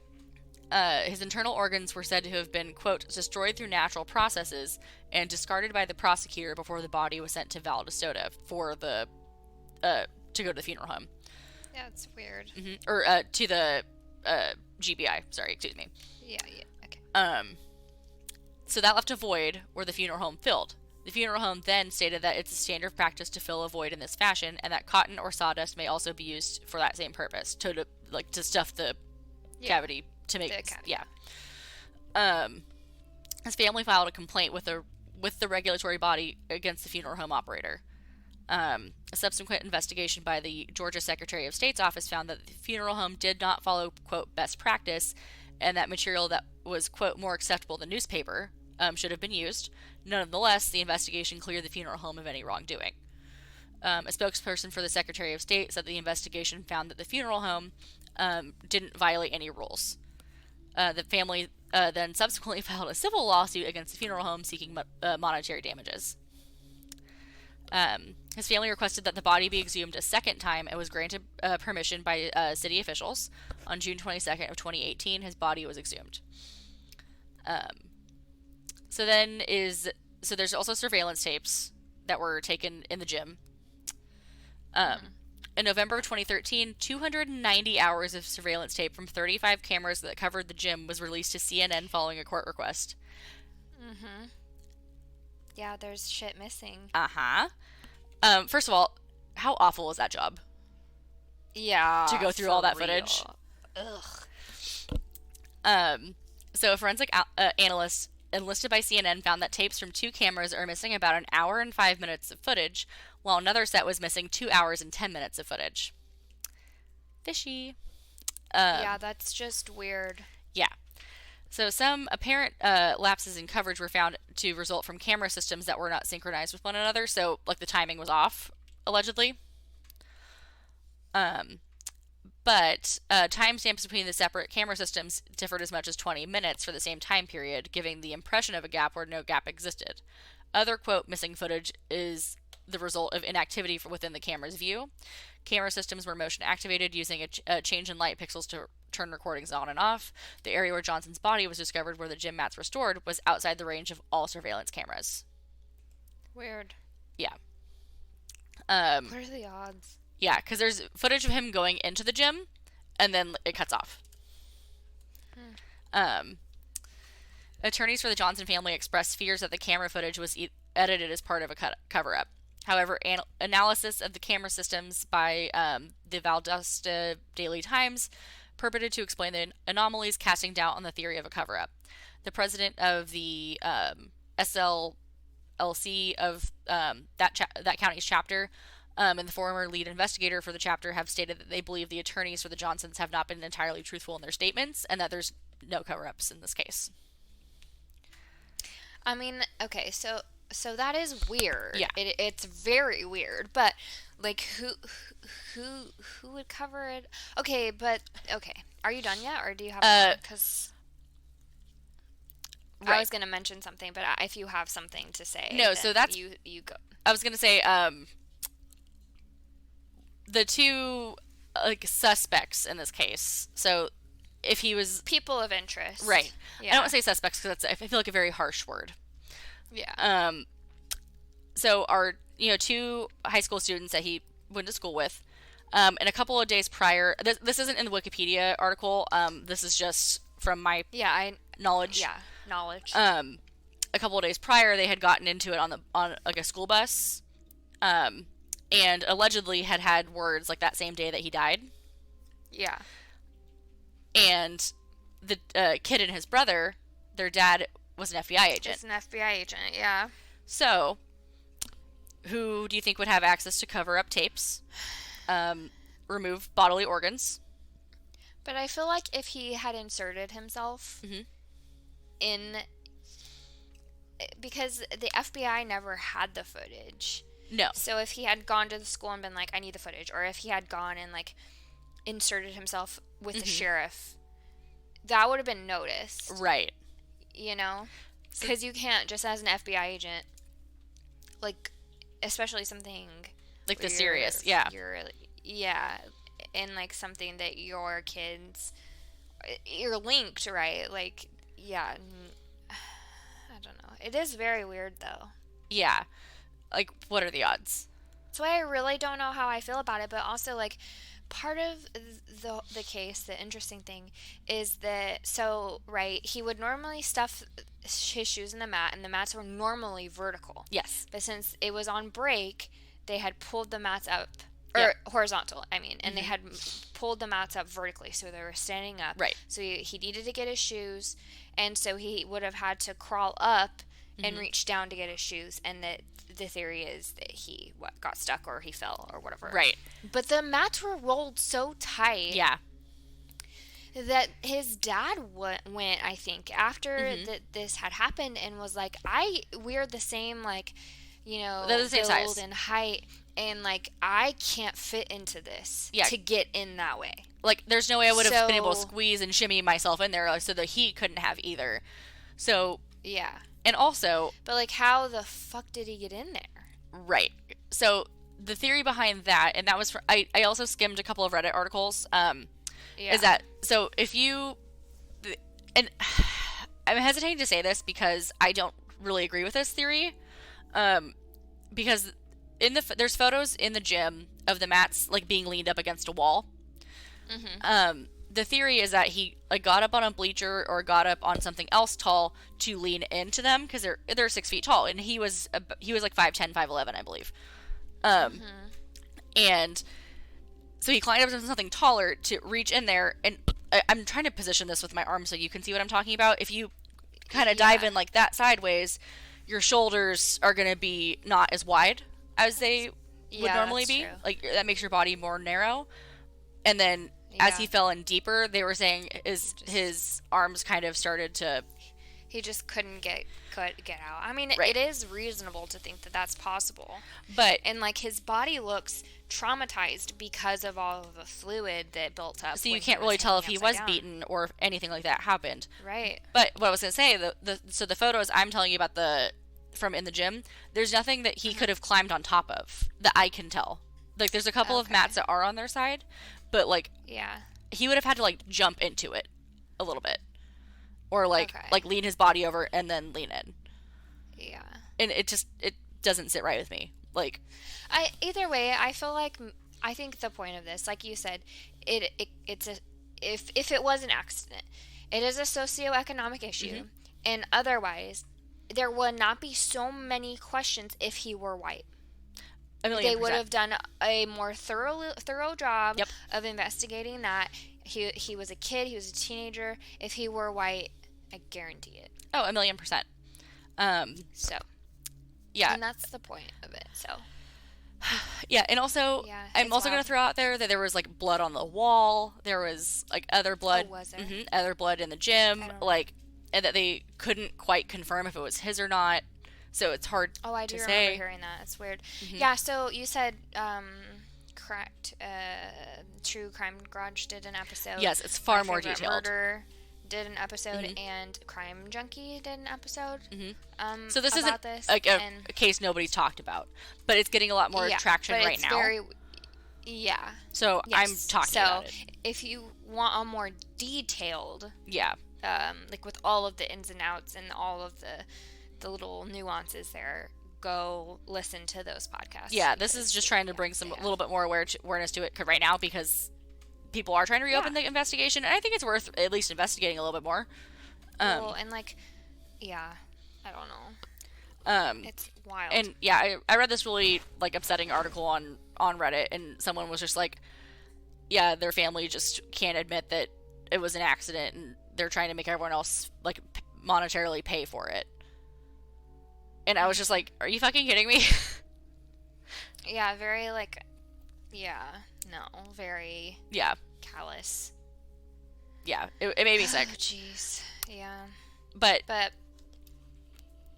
[SPEAKER 1] His internal organs were said to have been, quote, destroyed through natural processes and discarded by the prosecutor before the body was sent to Val d'Astoria for the to go to the funeral home.
[SPEAKER 2] Yeah, it's weird.
[SPEAKER 1] Mm-hmm. Or to the GBI. Sorry, excuse me.
[SPEAKER 2] Yeah, okay.
[SPEAKER 1] So that left a void where the funeral home filled. The funeral home then stated that it's a standard practice to fill a void in this fashion, and that cotton or sawdust may also be used for that same purpose, to stuff the cavity to make his family filed a complaint with the regulatory body against the funeral home operator. A subsequent investigation by the Georgia Secretary of State's office found that the funeral home did not follow, quote, best practice, and that material that was, quote, more acceptable than newspaper should have been used. Nonetheless, the investigation cleared the funeral home of any wrongdoing. A spokesperson for the Secretary of State said the investigation found that the funeral home didn't violate any rules. The family then subsequently filed a civil lawsuit against the funeral home seeking monetary damages. His family requested that the body be exhumed a second time and was granted permission by city officials. On June 22nd of 2018, his body was exhumed. So there's also surveillance tapes that were taken in the gym. In November of 2013, 290 hours of surveillance tape from 35 cameras that covered the gym was released to CNN following a court request.
[SPEAKER 2] Mm-hmm. Yeah, there's shit missing.
[SPEAKER 1] Uh-huh. First of all, how awful is that job?
[SPEAKER 2] Yeah.
[SPEAKER 1] To go through all that footage.
[SPEAKER 2] Ugh.
[SPEAKER 1] So a forensic analyst enlisted by CNN found that tapes from 2 cameras are missing about an hour and 5 minutes of footage, while another set was missing 2 hours and 10 minutes of footage. Fishy.
[SPEAKER 2] Yeah, that's just weird.
[SPEAKER 1] Yeah. So some apparent lapses in coverage were found to result from camera systems that were not synchronized with one another, so like the timing was off, allegedly. But timestamps between the separate camera systems differed as much as 20 minutes for the same time period, giving the impression of a gap where no gap existed. Other, quote, missing footage is the result of inactivity within the camera's view. Camera systems were motion activated using a change in light pixels to turn recordings on and off. The area where Johnson's body was discovered where the gym mats were stored was outside the range of all surveillance cameras.
[SPEAKER 2] Weird.
[SPEAKER 1] Yeah.
[SPEAKER 2] What are the odds?
[SPEAKER 1] Yeah, because there's footage of him going into the gym, and then it cuts off. Attorneys for the Johnson family expressed fears that the camera footage was edited as part of a cover-up. However, analysis of the camera systems by the Valdosta Daily Times purported to explain the anomalies, casting doubt on the theory of a cover-up. The president of the SLLC of that county's chapter and the former lead investigator for the chapter have stated that they believe the attorneys for the Johnsons have not been entirely truthful in their statements and that there's no cover-ups in this case.
[SPEAKER 2] I mean, okay, so that is weird.
[SPEAKER 1] Yeah.
[SPEAKER 2] It's very weird, but like who would cover it? Okay, but okay. Are you done yet, or do you have? Because I was gonna mention something, but if you have something to say,
[SPEAKER 1] no. So that's
[SPEAKER 2] you go.
[SPEAKER 1] I was gonna say the two suspects in this case. So if he was
[SPEAKER 2] people of interest,
[SPEAKER 1] right?
[SPEAKER 2] Yeah.
[SPEAKER 1] I don't want to say suspects because I feel like a very harsh word.
[SPEAKER 2] Yeah.
[SPEAKER 1] So our two high school students that he went to school with, and a couple of days prior, this isn't in the Wikipedia article. This is just from my knowledge.
[SPEAKER 2] Yeah, knowledge.
[SPEAKER 1] A couple of days prior, they had gotten into it on like a school bus, and allegedly had words like that same day that he died.
[SPEAKER 2] Yeah.
[SPEAKER 1] And the kid and his brother, their dad was an FBI agent.
[SPEAKER 2] It's an FBI agent, yeah.
[SPEAKER 1] So, who do you think would have access to cover up tapes, remove bodily organs?
[SPEAKER 2] But I feel like if he had inserted himself in... Because the FBI never had the footage.
[SPEAKER 1] No.
[SPEAKER 2] So if he had gone to the school and been like, I need the footage, or if he had gone and like inserted himself with the sheriff, that would have been noticed.
[SPEAKER 1] Right.
[SPEAKER 2] You know? Because you can't, just as an FBI agent, like, especially something...
[SPEAKER 1] Like the serious, yeah.
[SPEAKER 2] Yeah, and like something that your kids... You're linked, right? Like, yeah. I don't know. It is very weird, though.
[SPEAKER 1] Yeah. Like, what are the odds?
[SPEAKER 2] That's why I really don't know how I feel about it, but also, like, part of the case, the interesting thing, is that, so, right, he would normally stuff his shoes in the mat, and the mats were normally vertical.
[SPEAKER 1] Yes.
[SPEAKER 2] But since it was on break, they had pulled the mats up, or horizontal, I mean, and they had pulled the mats up vertically, so they were standing up.
[SPEAKER 1] Right.
[SPEAKER 2] So he needed to get his shoes, and so he would have had to crawl up and reach down to get his shoes, and that the theory is that he got stuck or he fell or whatever.
[SPEAKER 1] Right.
[SPEAKER 2] But the mats were rolled so tight.
[SPEAKER 1] Yeah.
[SPEAKER 2] That his dad went, I think, after this had happened and was like, we're the same, like,
[SPEAKER 1] they're the same
[SPEAKER 2] build
[SPEAKER 1] size
[SPEAKER 2] and height, and like I can't fit into this to get in that way.
[SPEAKER 1] Like, there's no way I would have been able to squeeze and shimmy myself in there, so the heat couldn't have either. So
[SPEAKER 2] yeah.
[SPEAKER 1] And also,
[SPEAKER 2] but like, how the fuck did he get in there?
[SPEAKER 1] Right. So the theory behind that, and that was I also skimmed a couple of Reddit articles. Is that so? If you and I'm hesitating to say this because I don't really agree with this theory, because there's photos in the gym of the mats like being leaned up against a wall. The theory is that he got up on a bleacher or got up on something else tall to lean into them because they're 6 feet tall, and he was like 5'10", 5'11", I believe. And so he climbed up on something taller to reach in there, and I'm trying to position this with my arm so you can see what I'm talking about. If you kind of dive in like that sideways, your shoulders are going to be not as wide as they would normally be.
[SPEAKER 2] True.
[SPEAKER 1] Like, that makes your body more narrow. And then as he fell in deeper, they were saying his arms kind of started to...
[SPEAKER 2] He just couldn't get out. I mean,
[SPEAKER 1] Right.
[SPEAKER 2] It is reasonable to think that that's possible.
[SPEAKER 1] But...
[SPEAKER 2] And, like, his body looks traumatized because of all of the fluid that built up.
[SPEAKER 1] So you can't really tell if he was beaten or if anything like that happened.
[SPEAKER 2] Right.
[SPEAKER 1] But what I was going to say, so the photos I'm telling you about from in the gym, there's nothing that he could have climbed on top of that I can tell. Like, there's a couple of mats that are on their side, but, like, he would have had to, like, jump into it a little bit. Or, like, lean his body over and then lean in.
[SPEAKER 2] Yeah.
[SPEAKER 1] And it doesn't sit right with me. Like...
[SPEAKER 2] Either way, I feel like... I think the point of this, like you said, it's if it was an accident, it is a socioeconomic issue. And otherwise, there would not be so many questions if he were white. They would have done a more thorough job of investigating that. he was a kid, he was a teenager. If he were white, I guarantee it.
[SPEAKER 1] Oh, 1,000,000%.
[SPEAKER 2] So,
[SPEAKER 1] Yeah.
[SPEAKER 2] and that's the point of it. So,
[SPEAKER 1] Yeah, and also,
[SPEAKER 2] yeah,
[SPEAKER 1] I'm
[SPEAKER 2] it's
[SPEAKER 1] also going
[SPEAKER 2] wild.
[SPEAKER 1] to throw out there that there was, like, blood on the wall. There was, like, other blood.
[SPEAKER 2] Oh, was there?
[SPEAKER 1] Other blood in the gym.
[SPEAKER 2] I don't.
[SPEAKER 1] Like, and that they couldn't quite confirm if it was his or not. So it's hard
[SPEAKER 2] Oh, I do
[SPEAKER 1] to
[SPEAKER 2] remember
[SPEAKER 1] say.
[SPEAKER 2] hearing that. It's weird.
[SPEAKER 1] Mhm.
[SPEAKER 2] Yeah. So you said, correct. True Crime Garage did an episode.
[SPEAKER 1] Yes, it's far
[SPEAKER 2] My
[SPEAKER 1] more
[SPEAKER 2] Favorite
[SPEAKER 1] detailed.
[SPEAKER 2] Murder did an episode,
[SPEAKER 1] Mhm.
[SPEAKER 2] and Crime Junkie did an episode.
[SPEAKER 1] So this
[SPEAKER 2] about
[SPEAKER 1] isn't
[SPEAKER 2] this,
[SPEAKER 1] like
[SPEAKER 2] and
[SPEAKER 1] a case nobody's talked about, but it's getting a lot more
[SPEAKER 2] yeah,
[SPEAKER 1] traction
[SPEAKER 2] but
[SPEAKER 1] right
[SPEAKER 2] it's
[SPEAKER 1] now.
[SPEAKER 2] Very, yeah.
[SPEAKER 1] So
[SPEAKER 2] Yes.
[SPEAKER 1] I'm talking
[SPEAKER 2] So
[SPEAKER 1] about it.
[SPEAKER 2] if you want a more detailed,
[SPEAKER 1] Yeah.
[SPEAKER 2] like with all of the ins and outs and all of the little nuances there, go listen to those podcasts.
[SPEAKER 1] Yeah, this is just trying to bring some a little bit more awareness to it right now because people are trying to reopen the investigation, and I think it's worth at least investigating a little bit more.
[SPEAKER 2] Well, and like, yeah, I don't know. It's wild.
[SPEAKER 1] And yeah, I read this really like upsetting article on Reddit, and someone was just like, yeah, their family just can't admit that it was an accident, and they're trying to make everyone else like monetarily pay for it. And I was just like, are you fucking kidding me?
[SPEAKER 2] Yeah, very like, yeah, no, very
[SPEAKER 1] Yeah,
[SPEAKER 2] callous.
[SPEAKER 1] yeah, it made me sick.
[SPEAKER 2] Oh, jeez. Yeah.
[SPEAKER 1] But
[SPEAKER 2] But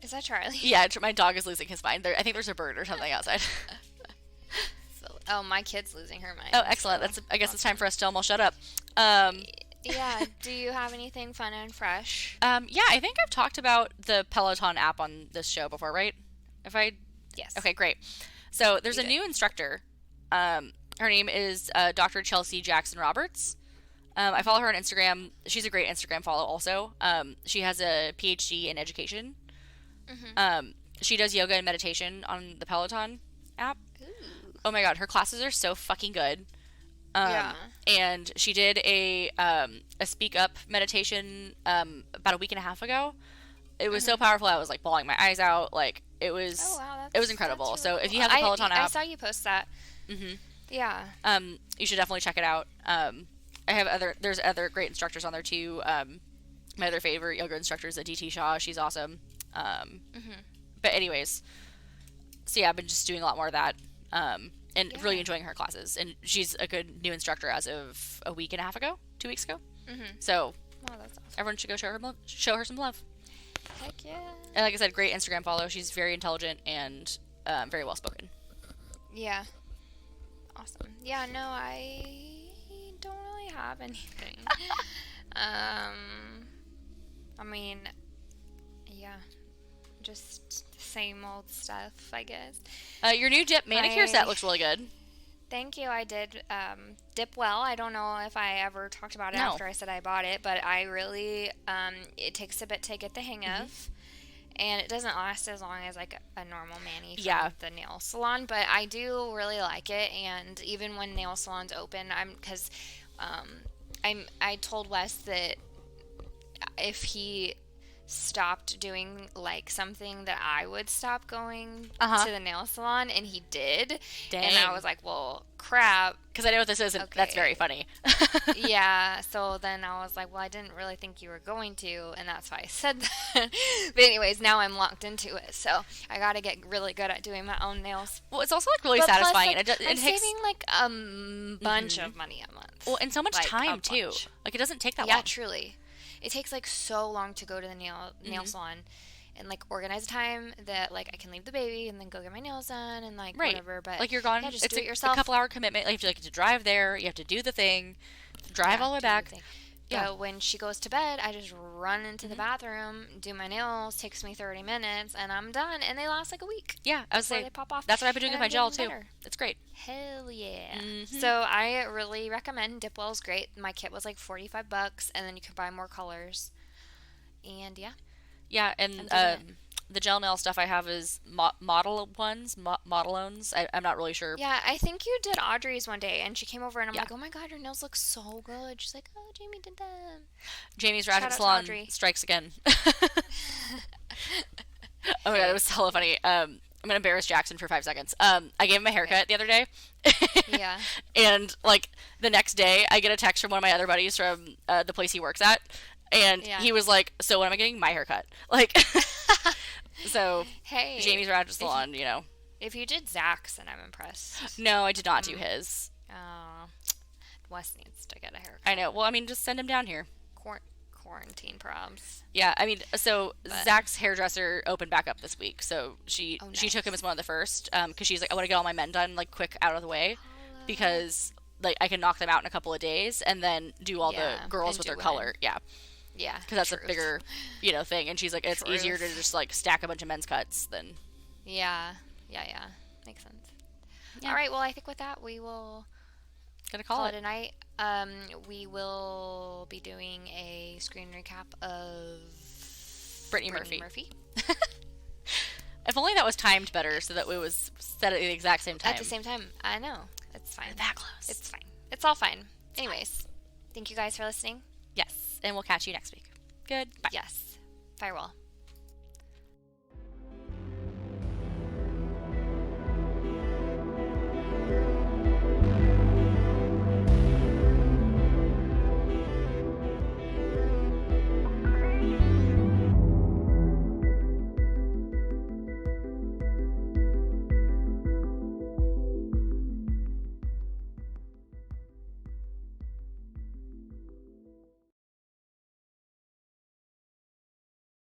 [SPEAKER 2] is that Charlie?
[SPEAKER 1] yeah, my dog is losing his mind. I think there's a bird or something outside.
[SPEAKER 2] Oh, my kid's losing her mind.
[SPEAKER 1] Oh, excellent.
[SPEAKER 2] so-
[SPEAKER 1] I guess it's time for us to almost shut up.
[SPEAKER 2] Yeah. Do you have anything fun and fresh?
[SPEAKER 1] Yeah, I think I've talked about the Peloton app on this show before, right?
[SPEAKER 2] Yes.
[SPEAKER 1] Okay, great. So there's
[SPEAKER 2] You
[SPEAKER 1] a
[SPEAKER 2] did.
[SPEAKER 1] new instructor. Her name is Dr. Chelsea Jackson Roberts. I follow her on Instagram. She's a great Instagram follow also. She has a PhD in education. She does yoga and meditation on the Peloton app.
[SPEAKER 2] Ooh.
[SPEAKER 1] Oh my god, her classes are so fucking good.
[SPEAKER 2] Yeah.
[SPEAKER 1] And she did a speak up meditation about a week and a half ago. It was so powerful. I was like bawling my eyes out. Like it was
[SPEAKER 2] Oh wow,
[SPEAKER 1] it was incredible.
[SPEAKER 2] that's
[SPEAKER 1] So
[SPEAKER 2] really
[SPEAKER 1] if you
[SPEAKER 2] cool.
[SPEAKER 1] have the Peloton
[SPEAKER 2] I
[SPEAKER 1] app,
[SPEAKER 2] saw you post that. Yeah.
[SPEAKER 1] you should definitely check it out. I have there's other great instructors on there too. My other favorite yoga instructor is Aditi Shah. She's awesome. But anyways, so yeah, I've been just doing a lot more of that. And really
[SPEAKER 2] Yeah.
[SPEAKER 1] enjoying her classes. And she's a good new instructor as of a week and a half ago, 2 weeks ago. So
[SPEAKER 2] Oh, that's awesome.
[SPEAKER 1] everyone should go show her some love.
[SPEAKER 2] Heck yeah.
[SPEAKER 1] And like I said, great Instagram follow. She's very intelligent and very well spoken.
[SPEAKER 2] Yeah. Awesome. Yeah, no, I don't really have anything. I mean, yeah, just the same old stuff, I guess.
[SPEAKER 1] Your new dip manicure set
[SPEAKER 2] I-
[SPEAKER 1] looks really good.
[SPEAKER 2] Thank you. I did dip well. I don't know if I ever talked about it
[SPEAKER 1] No.
[SPEAKER 2] after I said I bought it, but I really, it takes a bit to get the hang of. And it doesn't last as long as like a normal mani from
[SPEAKER 1] Yeah.
[SPEAKER 2] the nail salon, but I do really like it. And even when nail salons open, I told Wes that if he stopped doing like something that I would stop going to the nail salon, and he did. And I
[SPEAKER 1] Dang.
[SPEAKER 2] was like, well, crap.
[SPEAKER 1] Because I know what this is, and that's
[SPEAKER 2] Okay.
[SPEAKER 1] very funny.
[SPEAKER 2] Yeah, so then I was like, well, I didn't really think you were going to, and that's why I said that. But anyways, now I'm locked into it, so I gotta get really good at doing my own nails.
[SPEAKER 1] Well, it's also like really
[SPEAKER 2] But plus,
[SPEAKER 1] satisfying.
[SPEAKER 2] like,
[SPEAKER 1] and it
[SPEAKER 2] I'm
[SPEAKER 1] takes
[SPEAKER 2] saving like a bunch of money a month.
[SPEAKER 1] well, and so much
[SPEAKER 2] like, a
[SPEAKER 1] time too.
[SPEAKER 2] bunch.
[SPEAKER 1] Like it doesn't take that
[SPEAKER 2] Yeah,
[SPEAKER 1] long.
[SPEAKER 2] truly. It takes like so long to go to the nail salon and like organize time that like I can leave the baby and then go get my nails done and like
[SPEAKER 1] Right.
[SPEAKER 2] whatever. But
[SPEAKER 1] Like you're gone.
[SPEAKER 2] yeah, just
[SPEAKER 1] it's
[SPEAKER 2] do it
[SPEAKER 1] a
[SPEAKER 2] yourself.
[SPEAKER 1] couple hour commitment. Like, you have to drive there. You have to do the thing. Drive
[SPEAKER 2] Yeah,
[SPEAKER 1] all the way
[SPEAKER 2] do the
[SPEAKER 1] back.
[SPEAKER 2] thing.
[SPEAKER 1] Yeah.
[SPEAKER 2] But when she goes to bed, I just run into the bathroom, do my nails, takes me 30 minutes, and I'm done. And they last like a week
[SPEAKER 1] Yeah, I was
[SPEAKER 2] before
[SPEAKER 1] saying
[SPEAKER 2] they pop off.
[SPEAKER 1] that's what I've been doing
[SPEAKER 2] and
[SPEAKER 1] with my
[SPEAKER 2] I'm
[SPEAKER 1] gel
[SPEAKER 2] getting
[SPEAKER 1] too.
[SPEAKER 2] better.
[SPEAKER 1] It's great.
[SPEAKER 2] Hell yeah.
[SPEAKER 1] Mhm.
[SPEAKER 2] So I really recommend Dipwell's great. My kit was like $45, and then you can buy more colors. And yeah.
[SPEAKER 1] Yeah, and
[SPEAKER 2] I'm digging it.
[SPEAKER 1] the gel nail stuff I have is model ones, modelones. I'm not really sure.
[SPEAKER 2] Yeah, I think you did Audrey's one day, and she came over, and I'm
[SPEAKER 1] Yeah.
[SPEAKER 2] like, oh my god, your nails look so good. She's like, oh, Jamie did them.
[SPEAKER 1] Jamie's
[SPEAKER 2] Shout
[SPEAKER 1] Rabbit
[SPEAKER 2] out to
[SPEAKER 1] Salon
[SPEAKER 2] Audrey.
[SPEAKER 1] strikes again. Oh my god, it was hella funny. I'm gonna embarrass Jackson for 5 seconds. I gave him a haircut the other day.
[SPEAKER 2] Yeah.
[SPEAKER 1] And like the next day, I get a text from one of my other buddies from the place he works at, and he was like, "So when am I getting my haircut?" Like, so
[SPEAKER 2] Hey,
[SPEAKER 1] Jamie's Rogers Salon, you know.
[SPEAKER 2] if you did Zach's, then I'm impressed.
[SPEAKER 1] No, I did not do his.
[SPEAKER 2] Oh, Wes needs to get a haircut.
[SPEAKER 1] I know. Well, I mean, just send him down here.
[SPEAKER 2] Quarantine probs.
[SPEAKER 1] Yeah, I mean, so Zach's hairdresser opened back up this week, so she
[SPEAKER 2] nice.
[SPEAKER 1] took him as one of the first, because she's like, I want to get all my men done like quick out of the way, because like I can knock them out in a couple of days and then do all the girls with their color. Yeah, because that's a bigger, you know, thing. And she's like, it's easier to just like stack a bunch of men's cuts than.
[SPEAKER 2] Yeah, makes sense. All right, well, I think with that we will
[SPEAKER 1] gonna call it
[SPEAKER 2] a night. We will be doing a screen recap of
[SPEAKER 1] Brittany Murphy. If only that was timed better, so that it was set at the exact same time.
[SPEAKER 2] At the same time, I know. It's fine.
[SPEAKER 1] We're that close.
[SPEAKER 2] It's fine. It's all fine. Anyways, thank you guys for listening.
[SPEAKER 1] Yes, and we'll catch you next week. Goodbye.
[SPEAKER 2] Yes. Farewell.